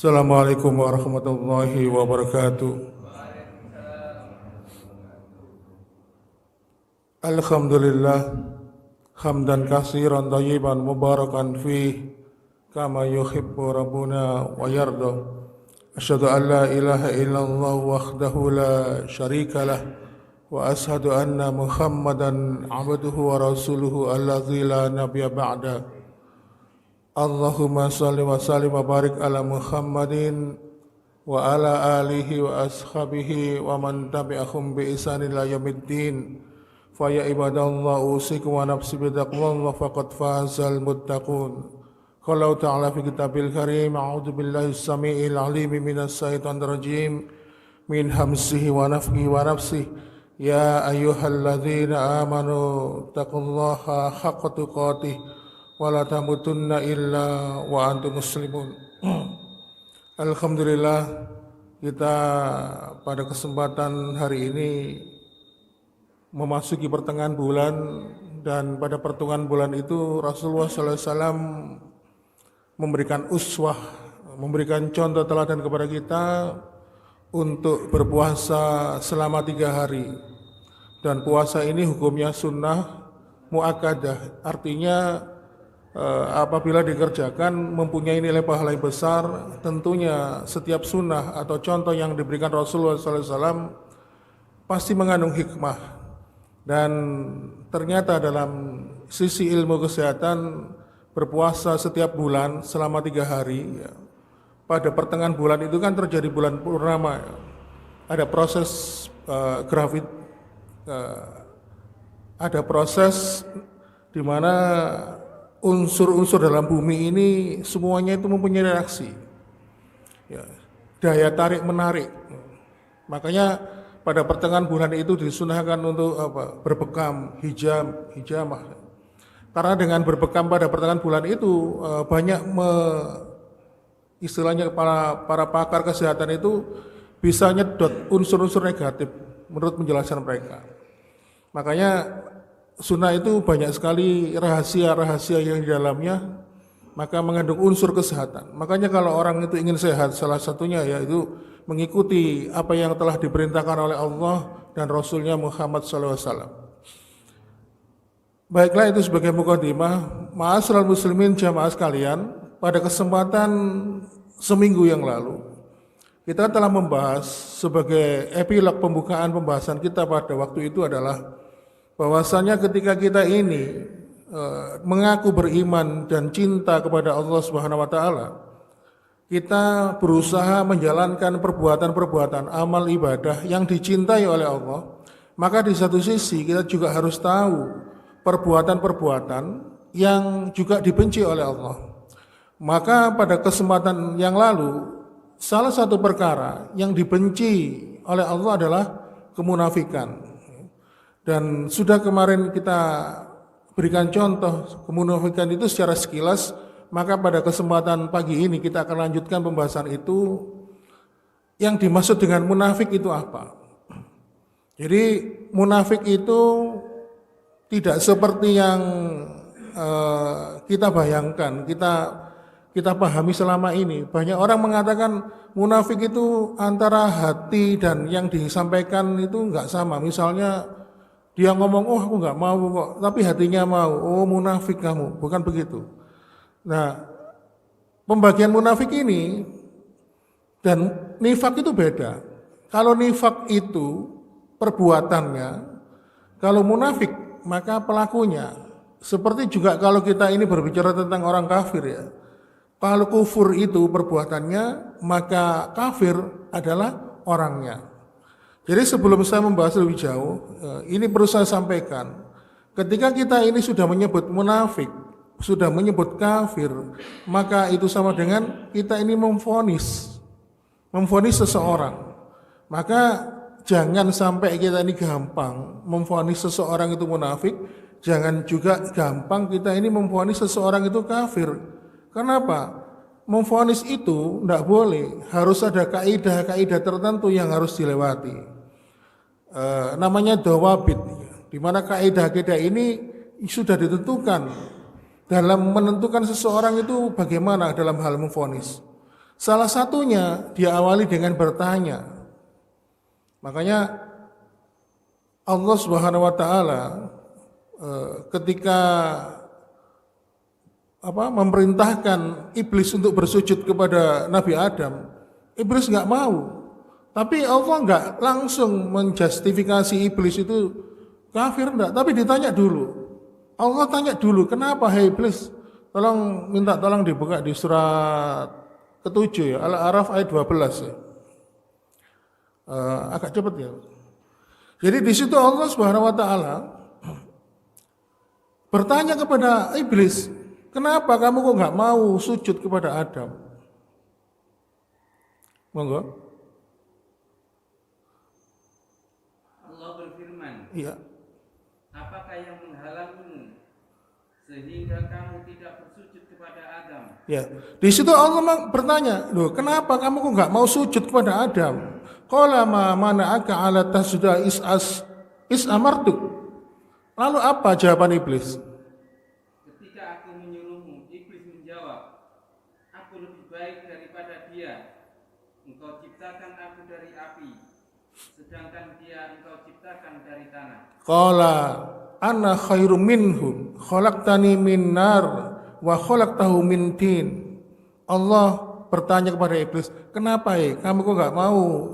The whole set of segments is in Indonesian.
Assalamualaikum warahmatullahi wabarakatuh. Alhamdulillah hamdan katsiran thayyiban mubarakan fih kama yuhibbu rabbuna wa yarda. Asyhadu an la ilaha illallah wahdahu la syarika lah wa asyhadu anna Muhammadan abduhu wa rasuluhu alladzi la nabiyya ba'da. Allahumma salli wa sallim wa barik ala Muhammadin wa ala alihi wa ashabihi wa man tabi'ahum bi ihsan ila yaumiddin. Fa ya ibadallah usikum wa nafsi bi taqwallah faqad fazal muttaqun. Qala ta'ala fi kitabil karim a'udzu billahi as-sami'il 'alim minas syaitonir rajim min hamzihi wa nafthihi wa nafsihi. Ya ayyuhalladzina amanu taqullaha haqqa tuqatih wala tamutunna illa wa antum muslimun. Alhamdulillah, kita pada kesempatan hari ini memasuki pertengahan bulan, dan pada pertengahan bulan itu Rasulullah SAW memberikan uswah, memberikan contoh teladan kepada kita untuk berpuasa selama 3 hari. Dan puasa ini hukumnya sunnah muakkadah, artinya apabila dikerjakan mempunyai nilai pahala yang besar. Tentunya setiap sunnah atau contoh yang diberikan Rasulullah SAW pasti mengandung hikmah, dan ternyata dalam sisi ilmu kesehatan berpuasa setiap bulan selama 3 hari ya. Pada pertengahan bulan itu kan terjadi bulan purnama ya. Ada proses ada proses di mana unsur-unsur dalam bumi ini semuanya itu mempunyai reaksi ya, daya tarik menarik. Makanya pada pertengahan bulan itu disunahkan untuk berbekam, hijamah. Karena dengan berbekam pada pertengahan bulan itu banyak istilahnya para pakar kesehatan itu bisa nyedot unsur-unsur negatif menurut penjelasan mereka. Makanya sunnah itu banyak sekali rahasia-rahasia yang di dalamnya, maka mengandung unsur kesehatan. Makanya kalau orang itu ingin sehat, salah satunya yaitu mengikuti apa yang telah diperintahkan oleh Allah dan Rasulnya Muhammad SAW. Baiklah, itu sebagai mukadimah. Ma'asyiral muslimin jamaah sekalian, pada kesempatan seminggu yang lalu kita telah membahas sebagai epilog pembukaan pembahasan kita pada waktu itu adalah bahwasanya ketika kita ini mengaku beriman dan cinta kepada Allah Subhanahu wa taala, kita berusaha menjalankan perbuatan-perbuatan amal ibadah yang dicintai oleh Allah, maka di satu sisi kita juga harus tahu perbuatan-perbuatan yang juga dibenci oleh Allah. Maka pada kesempatan yang lalu, salah satu perkara yang dibenci oleh Allah adalah kemunafikan. Dan sudah kemarin kita berikan contoh kemunafikan itu secara sekilas, maka pada kesempatan pagi ini kita akan lanjutkan pembahasan itu. Yang dimaksud dengan munafik itu apa? Jadi munafik itu tidak seperti yang kita bayangkan, kita pahami selama ini. Banyak orang mengatakan munafik itu antara hati dan yang disampaikan itu enggak sama. Misalnya dia ngomong, oh aku enggak mau kok, tapi hatinya mau. Oh munafik kamu, bukan begitu. Nah, pembagian munafik ini dan nifak itu beda. Kalau nifak itu perbuatannya, kalau munafik maka pelakunya. Seperti juga kalau kita ini berbicara tentang orang kafir ya. Kalau kufur itu perbuatannya, maka kafir adalah orangnya. Jadi sebelum saya membahas lebih jauh, ini perlu saya sampaikan. Ketika kita ini sudah menyebut munafik, sudah menyebut kafir, maka itu sama dengan kita ini memvonis seseorang. Maka jangan sampai kita ini gampang memvonis seseorang itu munafik, jangan juga gampang kita ini memvonis seseorang itu kafir. Kenapa? Memvonis itu tidak boleh, harus ada kaidah-kaidah tertentu yang harus dilewati. Namanya dawabit, di mana kaidah-kaidah ini sudah ditentukan dalam menentukan seseorang itu bagaimana dalam hal memvonis. Salah satunya dia awali dengan bertanya. Makanya Allah Subhanahu wa taala ketika memerintahkan iblis untuk bersujud kepada Nabi Adam, iblis nggak mau. Tapi Allah nggak langsung menjustifikasi iblis itu kafir, enggak. Tapi ditanya dulu. Allah tanya dulu, kenapa hai iblis? Minta tolong dibuka di surat ke-7 ya, Al-A'raf ayat 12 ya. Agak cepat ya. Jadi di situ Allah Subhanahu wa taala bertanya kepada iblis, kenapa kamu kok nggak mau sujud kepada Adam? Monggo. Allah berfirman, Iya. apakah yang menghalangmu sehingga kamu tidak bersujud kepada Adam? Ya, di situ Allah bertanya, loh, kenapa kamu kok nggak mau sujud kepada Adam? Qala ma mana'aka 'ala tasjuda is amartuk. Lalu apa jawaban iblis? Ketika aku menyuruhmu, iblis menjawab, aku lebih baik daripada dia. Engkau ciptakan aku dari api, sedangkan dia engkau ciptakan dari tanah. Qala ana khairum minhum khalaqtani min nar wa khalaqtahu min tin. Allah bertanya kepada iblis, kenapa kamu kok nggak mau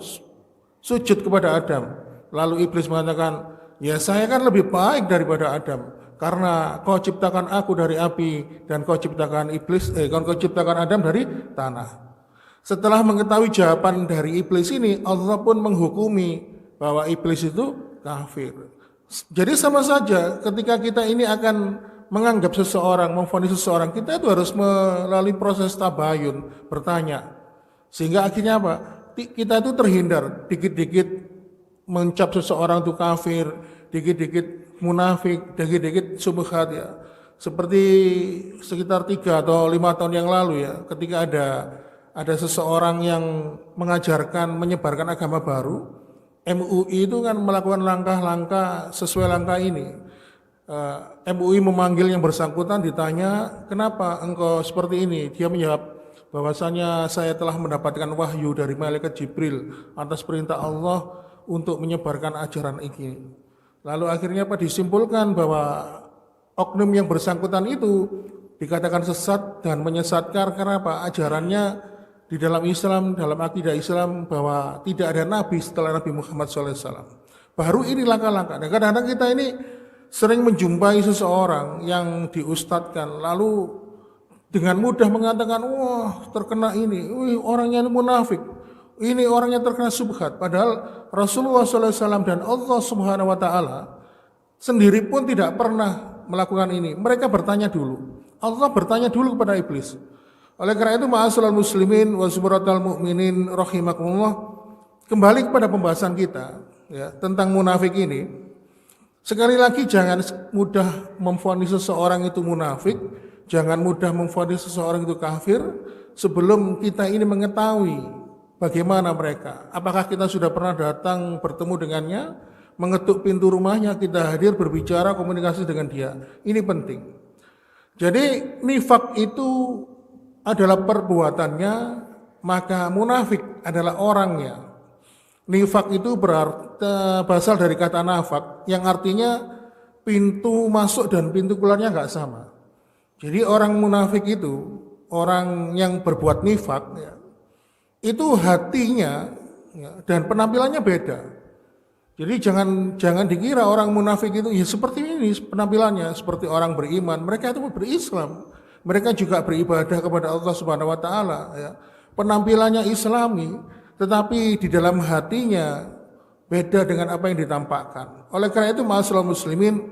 sujud kepada Adam? Lalu iblis mengatakan, ya saya kan lebih baik daripada Adam, karena kau ciptakan aku dari api dan kau ciptakan kau ciptakan Adam dari tanah. Setelah mengetahui jawaban dari iblis ini, Allah pun menghukumi bahwa iblis itu kafir. Jadi sama saja ketika kita ini akan menganggap seseorang, memvonis seseorang, kita itu harus melalui proses tabayun, bertanya. Sehingga akhirnya apa? Kita itu terhindar, dikit-dikit mencap seseorang itu kafir, dikit-dikit munafik, dikit-dikit subhat ya. Seperti sekitar 3 atau 5 tahun yang lalu ya, ketika ada seseorang yang mengajarkan, menyebarkan agama baru, MUI itu kan melakukan langkah-langkah sesuai langkah ini. MUI memanggil yang bersangkutan, ditanya, kenapa engkau seperti ini? Dia menjawab, bahwasanya saya telah mendapatkan wahyu dari malaikat Jibril atas perintah Allah untuk menyebarkan ajaran ini. Lalu akhirnya disimpulkan bahwa oknum yang bersangkutan itu dikatakan sesat dan menyesatkan karena ajarannya di dalam Islam, dalam akidah Islam bahwa tidak ada nabi setelah Nabi Muhammad SAW. Baru ini langkah-langkah. Dan kadang-kadang kita ini sering menjumpai seseorang yang diustadkan, lalu dengan mudah mengatakan, wah terkena ini, orangnya ini munafik, ini orangnya terkena subhat. Padahal Rasulullah SAW dan Allah Subhanahu Wa Taala sendiri pun tidak pernah melakukan ini. Mereka bertanya dulu. Allah bertanya dulu kepada iblis. Oleh karena itu, ma'asyiral muslimin wa subhanatal mu'minin rahimakumullah, kembali kepada pembahasan kita ya tentang munafik ini. Sekali lagi, jangan mudah memvonis seseorang itu munafik, jangan mudah memvonis seseorang itu kafir sebelum kita ini mengetahui bagaimana mereka. Apakah kita sudah pernah datang bertemu dengannya, mengetuk pintu rumahnya, kita hadir berbicara komunikasi dengan dia. Ini penting. Jadi nifak itu adalah perbuatannya, maka munafik adalah orangnya. Nifak itu berasal dari kata nafak, yang artinya pintu masuk dan pintu keluarnya nggak sama. Jadi orang munafik itu, orang yang berbuat nifak, ya, itu hatinya ya, dan penampilannya beda. Jadi jangan dikira orang munafik itu ya seperti ini penampilannya, seperti orang beriman. Mereka itu berislam. Mereka juga beribadah kepada Allah Subhanahu Wa Taala. Ya. Penampilannya Islami, tetapi di dalam hatinya beda dengan apa yang ditampakkan. Oleh karena itu, ma'asyiral muslimin,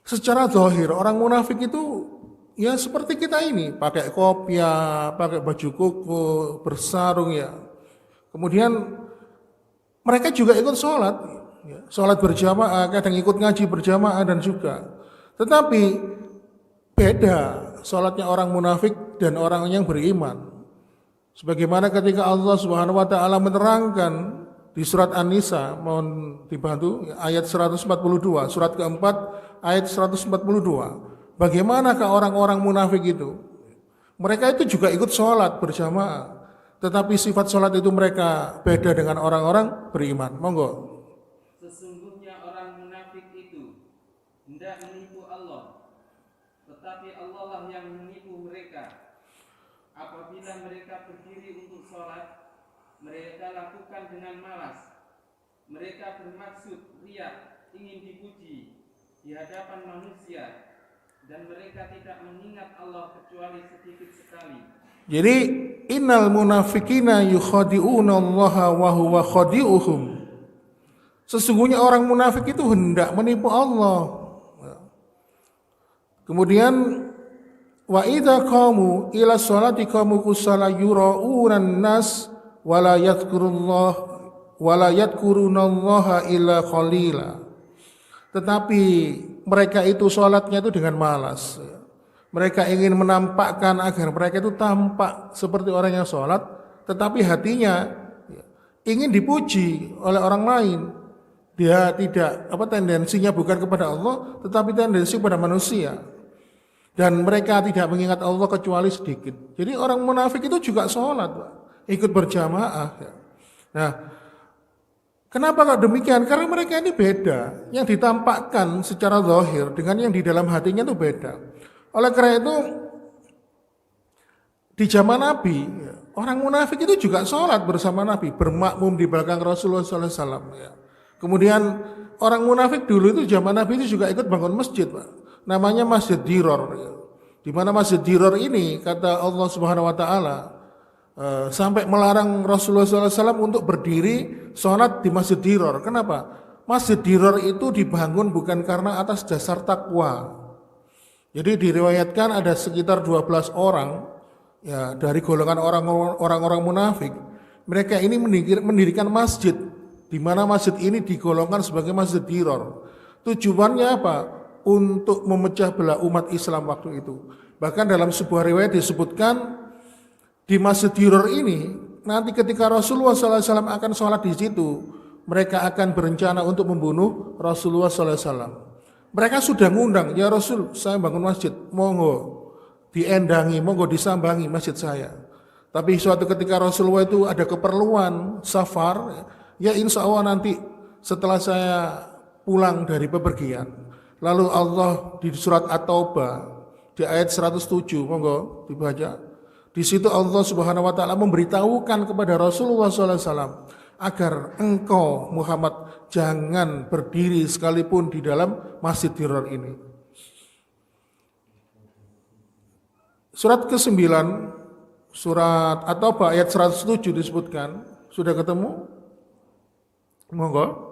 secara zahir orang munafik itu ya seperti kita ini, pakai kopiah, pakai baju koko, bersarung ya. Kemudian mereka juga ikut sholat, ya. Sholat berjamaah, kadang ikut ngaji berjamaah dan juga. Tetapi beda sholatnya orang munafik dan orang yang beriman. Sebagaimana ketika Allah Subhanahu Wa Taala menerangkan di surat An-Nisa, mohon dibantu, ayat 142, surat keempat ayat 142. Bagaimanakah orang-orang munafik itu? Mereka itu juga ikut sholat berjamaah, tetapi sifat sholat itu mereka beda dengan orang-orang beriman. Monggo. Sesungguhnya orang munafik itu hendak menipu Allah, tetapi Allah lah yang menipu mereka. Apabila mereka berdiri untuk sholat, mereka lakukan dengan malas. Mereka bermaksud riya, ingin dipuji di hadapan manusia, dan mereka tidak mengingat Allah kecuali sedikit sekali. Jadi innal munafikina yukhadi'una Allah wa huwa khadi'uhum. Sesungguhnya orang munafik itu hendak menipu Allah. Kemudian wa idza qamu ila sholati qamu kusala yura'unan nas wala yadhkurunallaha illa qalila. Tetapi mereka itu sholatnya itu dengan malas. Mereka ingin menampakkan agar mereka itu tampak seperti orang yang sholat, tetapi hatinya ingin dipuji oleh orang lain. Dia tidak tendensinya bukan kepada Allah, tetapi tendensi kepada manusia. Dan mereka tidak mengingat Allah kecuali sedikit. Jadi orang munafik itu juga sholat, ikut berjamaah. Nah, kenapa kok demikian? Karena mereka ini beda. Yang ditampakkan secara zahir dengan yang di dalam hatinya itu beda. Oleh karena itu, di zaman Nabi, orang munafik itu juga sholat bersama Nabi, bermakmum di belakang Rasulullah SAW. Kemudian orang munafik dulu itu zaman Nabi itu juga ikut bangun masjid, Pak. Namanya Masjid Diror. Di mana Masjid Diror ini, kata Allah Subhanahu Wa Taala, sampai melarang Rasulullah SAW untuk berdiri sholat di Masjid Diror. Kenapa? Masjid Diror itu dibangun bukan karena atas dasar takwa. Jadi diriwayatkan ada sekitar 12 orang ya dari golongan orang-orang munafik. Mereka ini mendirikan masjid, di mana masjid ini digolongkan sebagai Masjid Diror. Tujuannya apa? Untuk memecah belah umat Islam waktu itu. Bahkan dalam sebuah riwayat disebutkan di Masjid Diror ini nanti ketika Rasulullah SAW akan sholat di situ, mereka akan berencana untuk membunuh Rasulullah SAW. Mereka sudah ngundang, ya Rasul, saya bangun masjid, monggo diendangi, monggo disambangi masjid saya. Tapi suatu ketika Rasulullah itu ada keperluan safar, ya insya Allah nanti setelah saya pulang dari bepergian. Lalu Allah di surat At-Taubah di ayat 107, monggo dibaca. Di situ Allah Subhanahu Wa Taala memberitahukan kepada Rasulullah SAW agar engkau Muhammad jangan berdiri sekalipun di dalam Masjid Diror ini. Surat ke-9, surat At-Taubah ayat 107 disebutkan. Sudah ketemu? Monggo.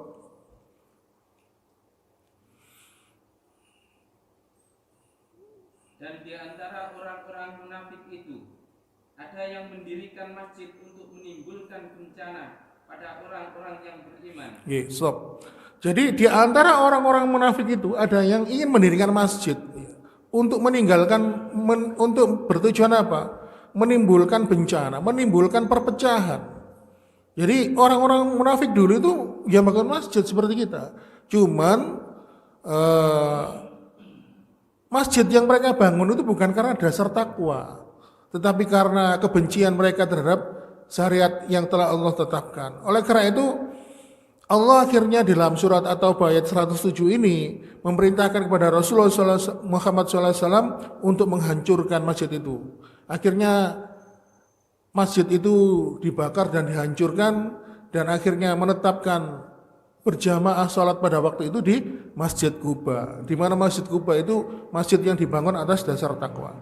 Dan di antara orang-orang munafik itu ada yang mendirikan masjid untuk menimbulkan bencana pada orang-orang yang beriman. Stop. Jadi di antara orang-orang munafik itu ada yang ingin mendirikan masjid untuk untuk bertujuan apa? Menimbulkan bencana, menimbulkan perpecahan. Jadi orang-orang munafik dulu itu ya bangun masjid seperti kita. Cuman masjid yang mereka bangun itu bukan karena dasar takwa, tetapi karena kebencian mereka terhadap syariat yang telah Allah tetapkan. Oleh karena itu Allah akhirnya dalam surat At-Taubah ayat 107 ini memerintahkan kepada Rasulullah Muhammad SAW untuk menghancurkan masjid itu. Akhirnya masjid itu dibakar dan dihancurkan, dan akhirnya menetapkan berjamaah sholat pada waktu itu di Masjid Quba. Di mana Masjid Quba itu masjid yang dibangun atas dasar takwa.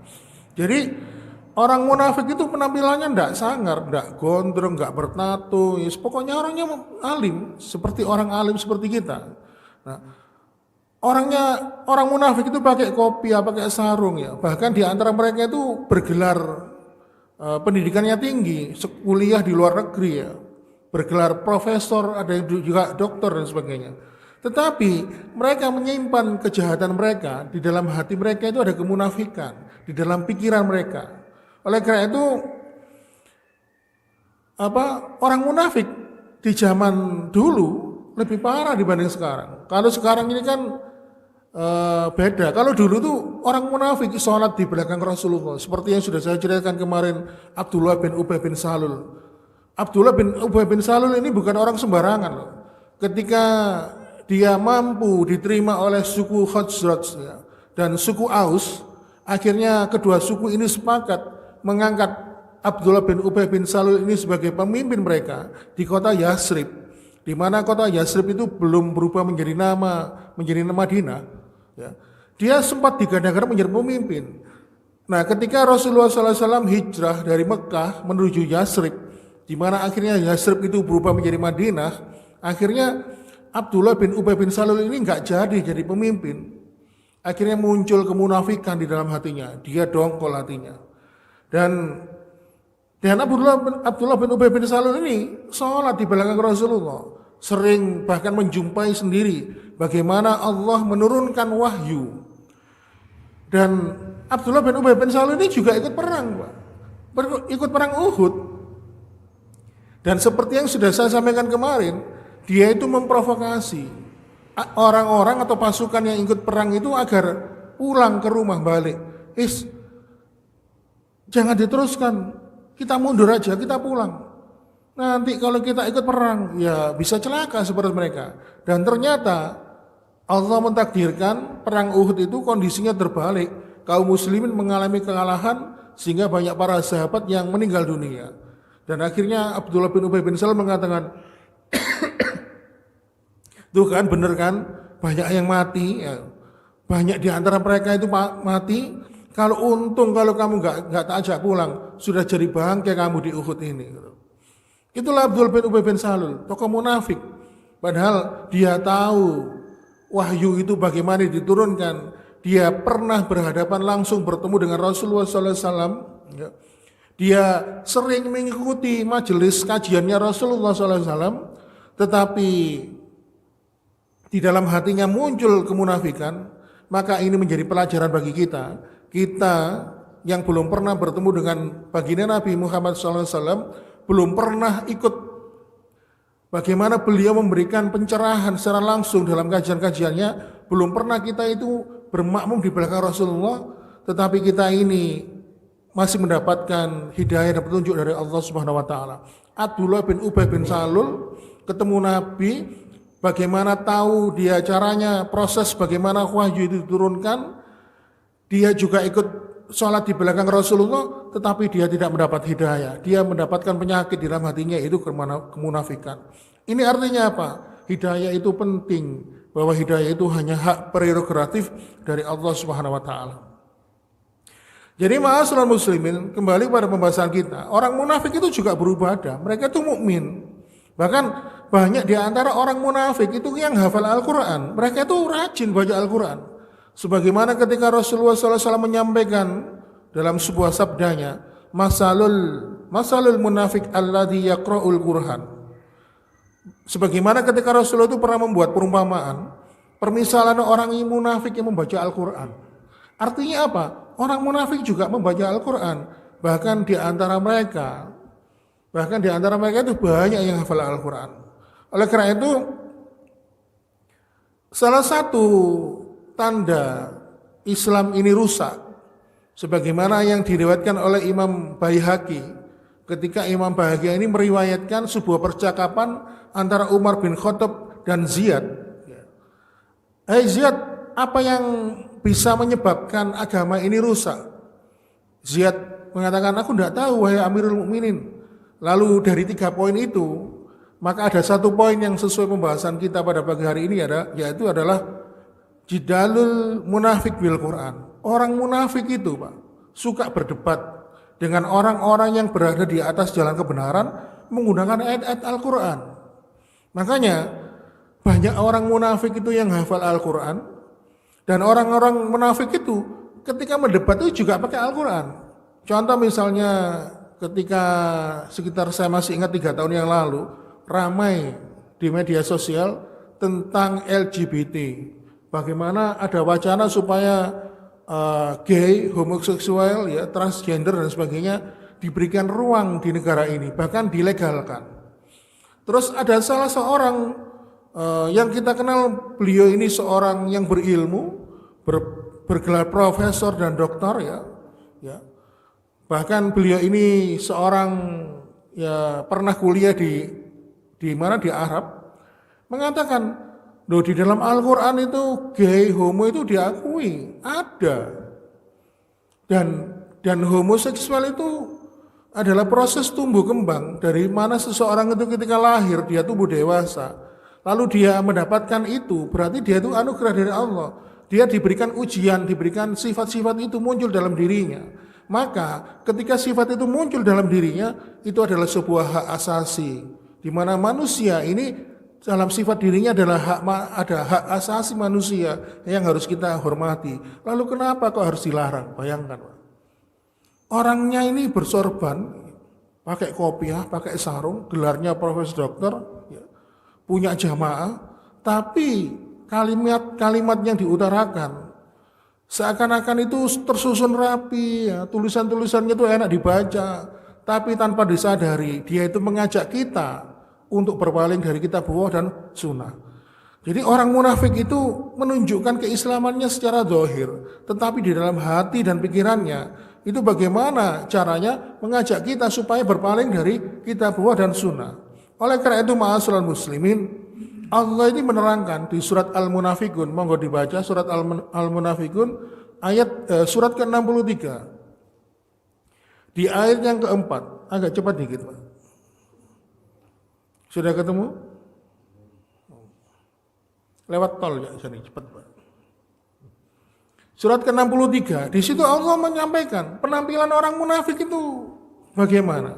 Jadi orang munafik itu penampilannya tidak sangar, tidak gondrong, tidak bertato, ya, pokoknya orangnya alim, seperti orang alim seperti kita. Nah, orang munafik itu pakai kopiah, pakai sarung ya. Bahkan di antara mereka itu bergelar pendidikannya tinggi, kuliah di luar negeri ya, bergelar profesor, ada yang juga dokter dan sebagainya. Tetapi mereka menyimpan kejahatan mereka, di dalam hati mereka itu ada kemunafikan, di dalam pikiran mereka. Oleh karena itu orang munafik di zaman dulu lebih parah dibanding sekarang. Kalau sekarang ini kan beda. Kalau dulu tuh orang munafik sholat di belakang Rasulullah, seperti yang sudah saya ceritakan kemarin, Abdullah bin Ubay bin Salul. Abdullah bin Ubay bin Salul ini bukan orang sembarangan loh. Ketika dia mampu diterima oleh suku Khazraj ya, dan suku Aus, akhirnya kedua suku ini sepakat mengangkat Abdullah bin Ubay bin Salul ini sebagai pemimpin mereka di kota Yasrib, di mana kota Yasrib itu belum berubah menjadi nama Madinah. Ya. Dia sempat digadang-gadang menjadi pemimpin. Nah, ketika Rasulullah SAW hijrah dari Mekah menuju Yasrib, di mana akhirnya Yasrib itu berubah menjadi Madinah, akhirnya Abdullah bin Ubay bin Salul ini nggak jadi pemimpin. Akhirnya muncul kemunafikan di dalam hatinya, dia dongkol hatinya. Dan Abdullah bin Ubay bin Salul ini sholat di belakang Rasulullah, sering bahkan menjumpai sendiri bagaimana Allah menurunkan wahyu. Dan Abdullah bin Ubay bin Salul ini juga ikut perang, Pak. Ikut perang Uhud. Dan seperti yang sudah saya sampaikan kemarin, dia itu memprovokasi orang-orang atau pasukan yang ikut perang itu agar pulang ke rumah balik. Jangan diteruskan, kita mundur aja, kita pulang. Nanti kalau kita ikut perang, ya bisa celaka seperti mereka. Dan ternyata Allah mentakdirkan perang Uhud itu kondisinya terbalik. Kaum muslimin mengalami kekalahan sehingga banyak para sahabat yang meninggal dunia. Dan akhirnya Abdullah bin Ubay bin Salul mengatakan, tuh kan bener kan, banyak yang mati, ya. Banyak di antara mereka itu mati. Kalau untung kalau kamu nggak tak ajak pulang, sudah jadi bangkai kamu di Uhud ini. Itulah Abdullah bin Ubay bin Salul, tokoh munafik. Padahal dia tahu wahyu itu bagaimana diturunkan. Dia pernah berhadapan langsung bertemu dengan Rasulullah SAW. Dia sering mengikuti majelis kajiannya Rasulullah SAW. Tetapi di dalam hatinya muncul kemunafikan. Maka ini menjadi pelajaran bagi kita. Kita yang belum pernah bertemu dengan baginda Nabi Muhammad SAW, belum pernah ikut bagaimana beliau memberikan pencerahan secara langsung dalam kajian-kajiannya, belum pernah kita itu bermakmum di belakang Rasulullah, tetapi kita ini masih mendapatkan hidayah dan petunjuk dari Allah Subhanahu wa taala. Abdullah bin Ubay bin Salul ketemu Nabi, bagaimana tahu dia caranya, proses bagaimana wahyu itu diturunkan. Dia juga ikut sholat di belakang Rasulullah, tetapi dia tidak mendapat hidayah. Dia mendapatkan penyakit di dalam hatinya, itu kemunafikan. Ini artinya apa? Hidayah itu penting, bahwa hidayah itu hanya hak prerogatif dari Allah Subhanahu wa taala. Jadi ma'asyiral muslimin, kembali pada pembahasan kita. Orang munafik itu juga beribadah, mereka itu mukmin. Bahkan banyak di antara orang munafik itu yang hafal Al-Qur'an. Mereka itu rajin baca Al-Qur'an. Sebagaimana ketika Rasulullah SAW menyampaikan dalam sebuah sabdanya, masalul munafik alladhi yaqra'ul Qur'an. Sebagaimana ketika Rasulullah itu pernah membuat perumpamaan, permisalan orang munafik yang membaca Al-Qur'an. Artinya apa? Orang munafik juga membaca Al-Qur'an. Bahkan di antara mereka itu banyak yang hafal Al-Qur'an. Oleh karena itu, salah satu tanda Islam ini rusak, sebagaimana yang diriwayatkan oleh Imam Baihaqi, ketika Imam Baihaqi ini meriwayatkan sebuah percakapan antara Umar bin Khattab dan Ziyad. Hai Ziyad, apa yang bisa menyebabkan agama ini rusak? Ziyad mengatakan, aku tidak tahu wahai Amirul Mukminin. Lalu dari 3 poin itu, maka ada 1 poin yang sesuai pembahasan kita pada pagi hari ini, yaitu adalah jidalul munafik bil Quran. Orang munafik itu, Pak, suka berdebat dengan orang-orang yang berada di atas jalan kebenaran menggunakan ayat-ayat Al-Quran. Makanya banyak orang munafik itu yang hafal Al-Quran, dan orang-orang munafik itu ketika mendebat itu juga pakai Al-Quran. Contoh misalnya ketika sekitar saya masih ingat 3 tahun yang lalu ramai di media sosial tentang LGBT. Bagaimana ada wacana supaya gay, homoseksual, ya, transgender dan sebagainya diberikan ruang di negara ini, bahkan dilegalkan. Terus ada salah seorang yang kita kenal, beliau ini seorang yang berilmu, bergelar profesor dan doktor ya. Bahkan beliau ini seorang ya pernah kuliah di mana di Arab, mengatakan, loh di dalam Al-Qur'an itu gay, homo itu diakui, ada. Dan homoseksual itu adalah proses tumbuh kembang dari mana seseorang itu ketika lahir dia tumbuh dewasa. Lalu dia mendapatkan itu, berarti dia itu anugerah dari Allah. Dia diberikan ujian, diberikan sifat-sifat itu muncul dalam dirinya. Maka ketika sifat itu muncul dalam dirinya, itu adalah sebuah hak asasi. Di mana manusia ini dalam sifat dirinya adalah ada hak asasi manusia yang harus kita hormati. Lalu kenapa kok harus dilarang? Bayangkan, Pak. Orangnya ini bersorban, pakai kopiah, pakai sarung, gelarnya profesor dokter, ya, punya jamaah, tapi kalimat-kalimat yang diutarakan seakan-akan itu tersusun rapi, ya, tulisan-tulisannya itu enak dibaca, tapi tanpa disadari dia itu mengajak kita untuk berpaling dari kitab Allah dan sunnah. Jadi orang munafik itu menunjukkan keislamannya secara zahir, tetapi di dalam hati dan pikirannya itu bagaimana caranya mengajak kita supaya berpaling dari kitab Allah dan sunnah. Oleh karena itu ma'asyiral muslimin, Allah ini menerangkan di surat Al-Munafikun, monggo dibaca surat Al-Munafikun ayat surat ke-63. Di ayat yang keempat, agak cepat dikit, Pak. Sudah ketemu? Lewat tol ya, sini cepat, Pak. Surat ke-63, di situ Allah menyampaikan penampilan orang munafik itu bagaimana?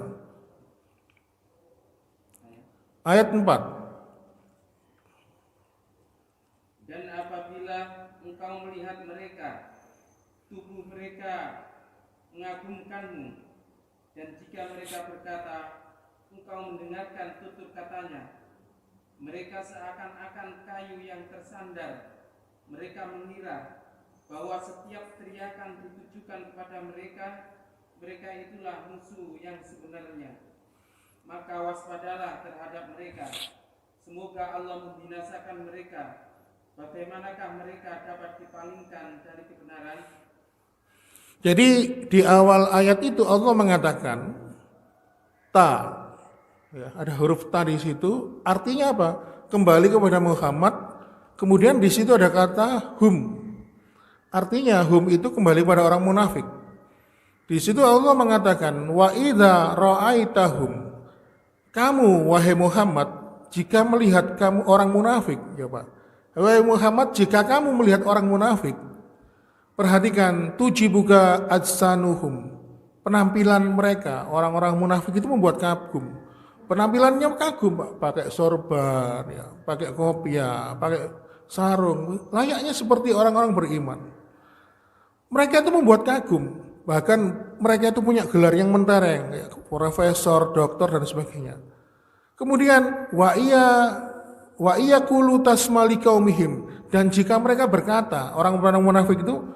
Ayat 4. Dan apabila engkau melihat mereka, tubuh mereka mengagumkanmu, dan jika mereka berkata, engkau mendengarkan tutur katanya, mereka seakan-akan kayu yang tersandar. Mereka mengira bahwa setiap teriakan ditujukan kepada mereka, mereka itulah musuh yang sebenarnya. Maka waspadalah terhadap mereka. Semoga Allah membinasakan mereka. Bagaimanakah mereka dapat dipalingkan dari kebenaran? Jadi di awal ayat itu Allah mengatakan ta, ya, ada huruf ta di situ. Artinya apa? Kembali kepada Muhammad. Kemudian di situ ada kata hum. Artinya hum itu kembali pada orang munafik. Di situ Allah mengatakan wa idza ra'aitahum. Kamu wahai Muhammad jika melihat kamu orang munafik, ya Pak. Wahai Muhammad, jika kamu melihat orang munafik, perhatikan tujibuka ajsanuhum. Penampilan mereka, orang-orang munafik itu membuat kagum. Penampilannya kagum, Pak. Pakai sorban, ya, pakai kopiah, pakai sarung, layaknya seperti orang-orang beriman. Mereka itu membuat kagum. Bahkan mereka itu punya gelar yang mentereng, ya, profesor, doktor dan sebagainya. Kemudian wa iya kulu tasmali kaumihim, dan jika mereka berkata, orang-orang munafik itu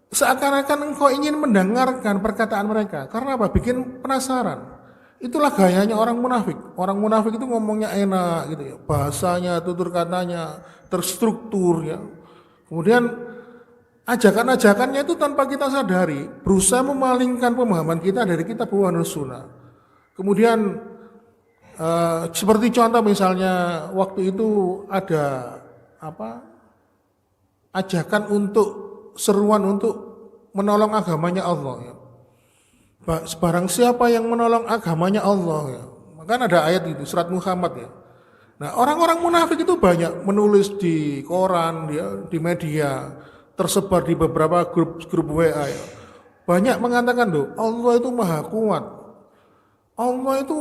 seakan-akan engkau ingin mendengarkan perkataan mereka. Karena apa? Bikin penasaran. Itulah gayanya orang munafik. Orang munafik itu ngomongnya enak gitu ya, bahasanya, tutur katanya terstruktur ya. Kemudian ajakan-ajakannya itu tanpa kita sadari berusaha memalingkan pemahaman kita dari kitab Allah dan sunnah. Kemudian seperti contoh misalnya waktu itu ada ajakan untuk seruan untuk menolong agamanya Allah ya. Barang siapa yang menolong agamanya Allah ya. Maka ada ayat itu surat Muhammad ya. Nah, orang-orang munafik itu banyak menulis di koran, di media, tersebar di beberapa grup WA ya. Banyak mengatakan loh, Allah itu maha kuat. Allah itu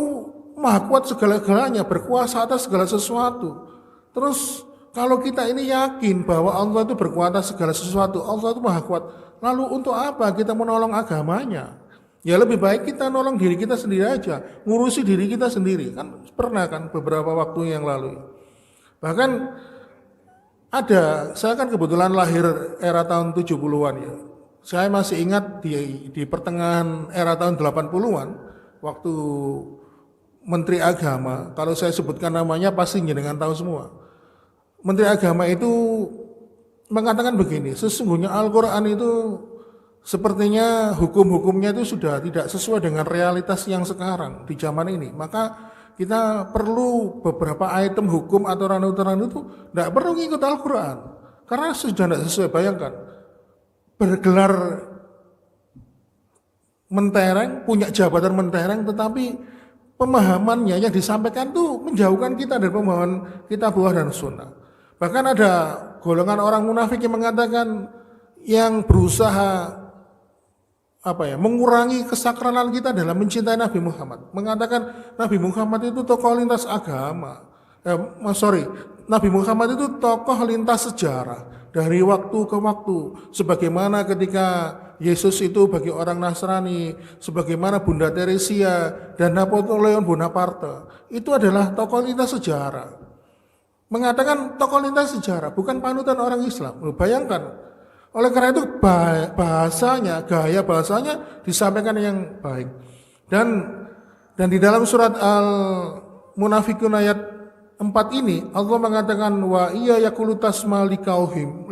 maha kuat segala-galanya, berkuasa atas segala sesuatu. Terus kalau kita ini yakin bahwa Allah itu berkuasa segala sesuatu, Allah itu maha kuat, lalu untuk apa kita menolong agamanya? Ya lebih baik kita nolong diri kita sendiri aja, ngurusi diri kita sendiri. Kan pernah kan beberapa waktu yang lalu. Bahkan saya kan kebetulan lahir era tahun 70-an ya. Saya masih ingat di pertengahan era tahun 80-an waktu Menteri Agama, kalau saya sebutkan namanya pasti jenengan tahu semua. Menteri Agama itu mengatakan begini, sesungguhnya Al-Quran itu sepertinya hukum-hukumnya itu sudah tidak sesuai dengan realitas yang sekarang di zaman ini. Maka kita perlu beberapa item hukum aturan-aturan itu tidak perlu ngikut Al-Quran. Karena sudah tidak sesuai. Bayangkan, bergelar mentereng, punya jabatan mentereng, tetapi pemahamannya yang disampaikan itu menjauhkan kita dari pemahaman kitab dan sunnah. Bahkan ada golongan orang munafik yang mengatakan yang berusaha mengurangi kesakralan kita dalam mencintai Nabi Muhammad. Mengatakan Nabi Muhammad itu tokoh lintas agama. Nabi Muhammad itu tokoh lintas sejarah dari waktu ke waktu. Sebagaimana ketika Yesus itu bagi orang Nasrani, sebagaimana Bunda Teresia dan Napoleon Bonaparte, itu adalah tokoh lintas sejarah. Mengatakan tokoh lintas sejarah, bukan panutan orang Islam. Bayangkan, oleh karena itu bahasanya, gaya bahasanya disampaikan yang baik. Dan di dalam surat Al-Munafikun ayat 4 ini, Allah mengatakan wa iya yaqulu tasma liqauhim.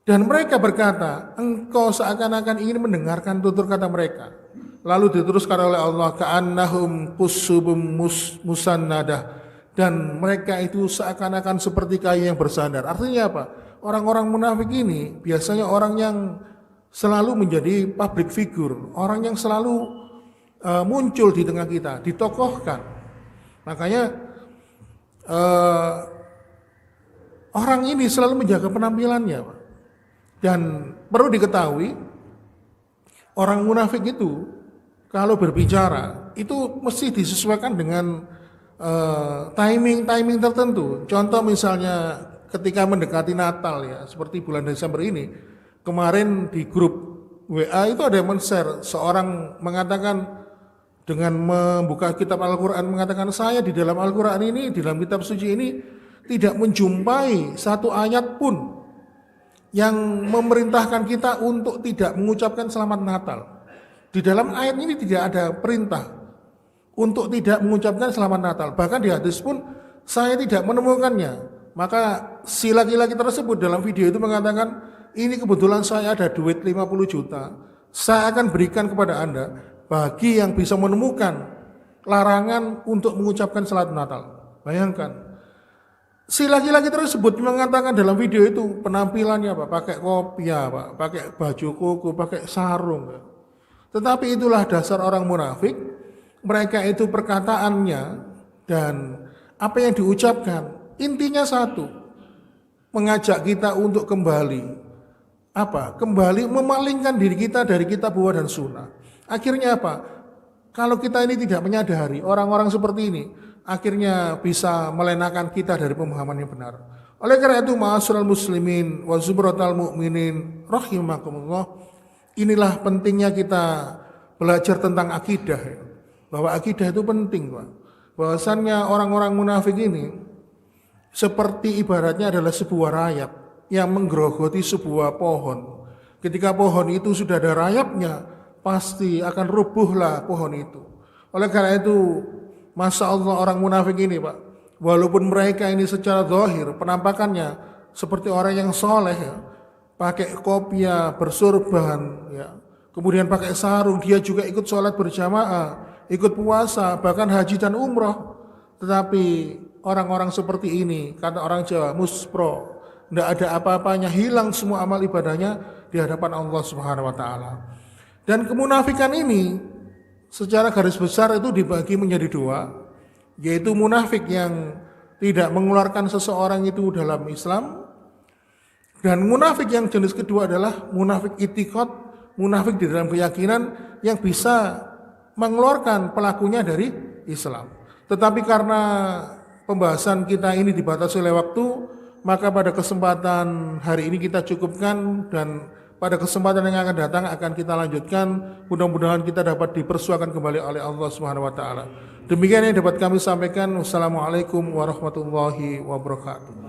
Dan mereka berkata, engkau seakan-akan ingin mendengarkan tutur kata mereka. Lalu diteruskan oleh Allah, ka'annahum qusubum musannadah. Dan mereka itu seakan-akan seperti kayu yang bersandar. Artinya apa? Orang-orang munafik ini biasanya orang yang selalu menjadi public figure. Orang yang selalu muncul di tengah kita, ditokohkan. Makanya orang ini selalu menjaga penampilannya, Pak. Dan perlu diketahui, orang munafik itu kalau berbicara itu mesti disesuaikan dengan timing tertentu. Contoh misalnya ketika mendekati Natal ya, seperti bulan Desember ini, kemarin di grup WA itu ada yang men-share, seorang mengatakan dengan membuka kitab Al-Quran, mengatakan saya di dalam Al-Quran ini, di dalam kitab suci ini tidak menjumpai satu ayat pun yang memerintahkan kita untuk tidak mengucapkan selamat Natal. Di dalam ayat ini tidak ada perintah untuk tidak mengucapkan selamat Natal. Bahkan di hadis pun saya tidak menemukannya. Maka si laki-laki tersebut dalam video itu mengatakan, ini kebetulan saya ada duit 50 juta. Saya akan berikan kepada Anda bagi yang bisa menemukan larangan untuk mengucapkan selamat Natal. Bayangkan. Si laki-laki tersebut mengatakan dalam video itu penampilannya Pak, pakai kopiah Pak, pakai baju koko, pakai sarung. Pak. Tetapi itulah dasar orang munafik. Mereka itu perkataannya dan apa yang diucapkan intinya satu, mengajak kita untuk kembali memalingkan diri kita dari kitab dan sunnah. Akhirnya apa? Kalau kita ini tidak menyadari, orang-orang seperti ini akhirnya bisa melenakan kita dari pemahaman yang benar. Oleh karena itu, ma'asyiral muslimin wa zumratal mu'minin rahimakumullah, inilah pentingnya kita belajar tentang akidah ya. Bahwa akidah itu penting, Pak. Bahwasannya orang-orang munafik ini seperti ibaratnya adalah sebuah rayap yang menggerogoti sebuah pohon. Ketika pohon itu sudah ada rayapnya, pasti akan rubuhlah pohon itu. Oleh karena itu, masya Allah orang munafik ini, Pak, walaupun mereka ini secara zahir penampakannya seperti orang yang soleh ya, pakai kopiah, bersurban ya, kemudian pakai sarung, dia juga ikut sholat berjamaah, ikut puasa, bahkan haji dan umrah. Tetapi orang-orang seperti ini, kata orang Jawa, muspro, tidak ada apa-apanya, hilang semua amal ibadahnya di hadapan Allah Subhanahu wa taala. Dan kemunafikan ini secara garis besar itu dibagi menjadi dua, yaitu munafik yang tidak mengeluarkan seseorang itu dalam Islam, dan munafik yang jenis kedua adalah munafik itikad, munafik di dalam keyakinan yang bisa mengeluarkan pelakunya dari Islam. Tetapi karena pembahasan kita ini dibatasi oleh waktu, maka pada kesempatan hari ini kita cukupkan, dan pada kesempatan yang akan datang akan kita lanjutkan. Mudah-mudahan kita dapat dipersuakan kembali oleh Allah Subhanahu wa taala. Demikian yang dapat kami sampaikan. Wassalamualaikum warahmatullahi wabarakatuh.